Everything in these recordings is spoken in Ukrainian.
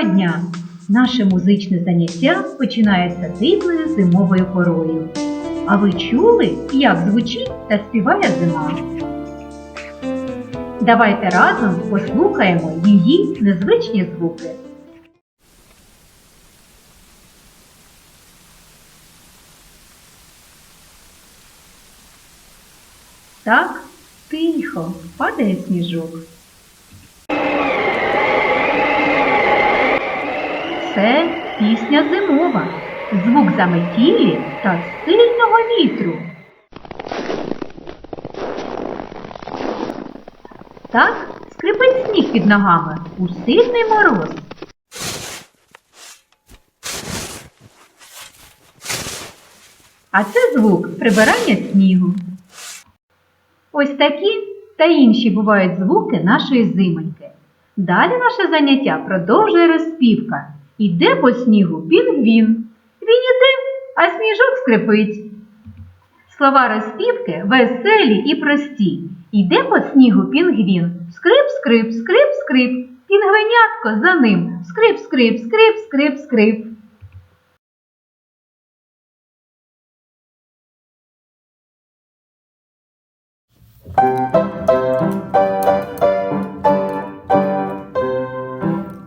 дня! Наше музичне заняття починається теплою зимовою порою. А ви чули, як звучить та співає зима? Давайте разом послухаємо її незвичні звуки. Так, тихо, падає сніжок. Це пісня зимова, звук заметілі та сильного вітру. Так скрипить сніг під ногами у сильний мороз. А це звук прибирання снігу. Ось такі та інші бувають звуки нашої зимоньки. Далі наше заняття продовжує розпівка. Іде по снігу пінгвін. Він іде, а сніжок скрипить. Слова розпівки веселі і прості. Іде по снігу пінгвін. Скрип-скрип, скрип-скрип. Пінгвинятко за ним. Скрип-скрип, скрип-скрип, скрип.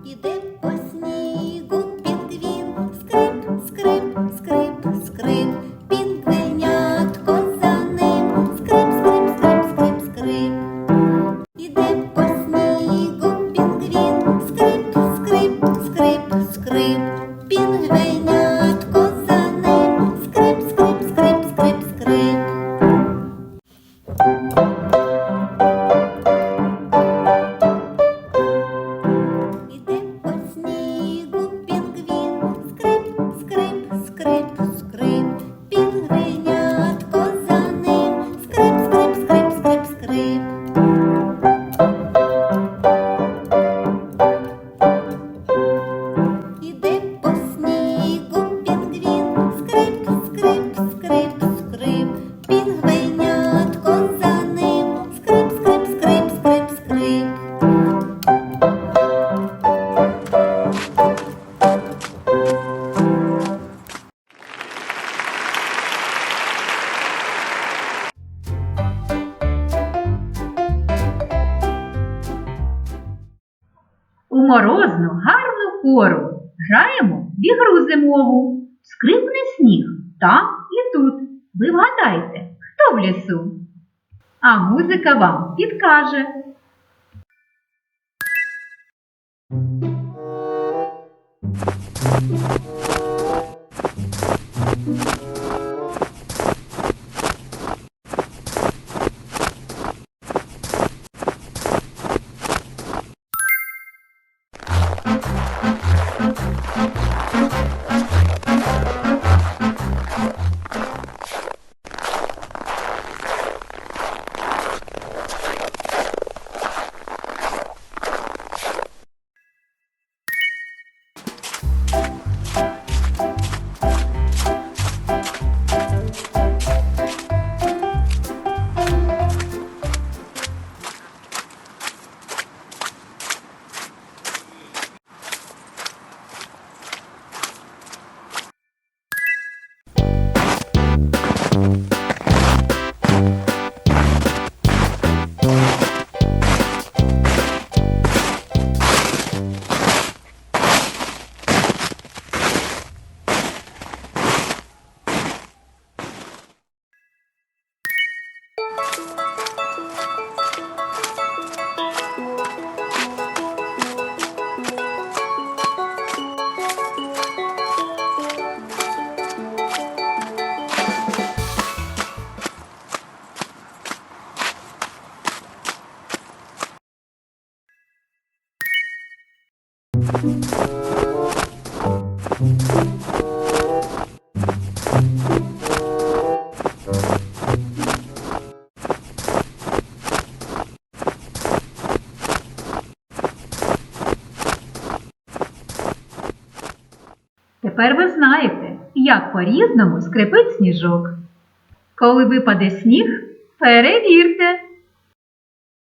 Іде по снігу пінгвін, скрип, скрип, скрип, скрип, пінгвинятко за ним, скрип, скрип, скрип, скрип, скрип. Іде по снігу пінгвін, скрип, скрип, скрип, скрип, пінгвинятко за ним, скрип, скрип, скрип, скрип, скрип. Іде по снігу пінгвін, скрип, скрип, скрип, скрип, пінгвинятко за ним, скрип, скрип, скрип, скрип, скрип. Іде по снігу пінгвін, скрип, скрип, скрип, скрип, пінгвинятко за ним, скрип, скрип, скрип, скрип, скрип. У морозну гарну пору граємо в ігру зимову. Скрипне сніг там і тут. Ви вгадайте, хто в лісу? А музика вам підкаже. Тепер ви знаєте, як по-різному скрипить сніжок. Коли випаде сніг, перевірте,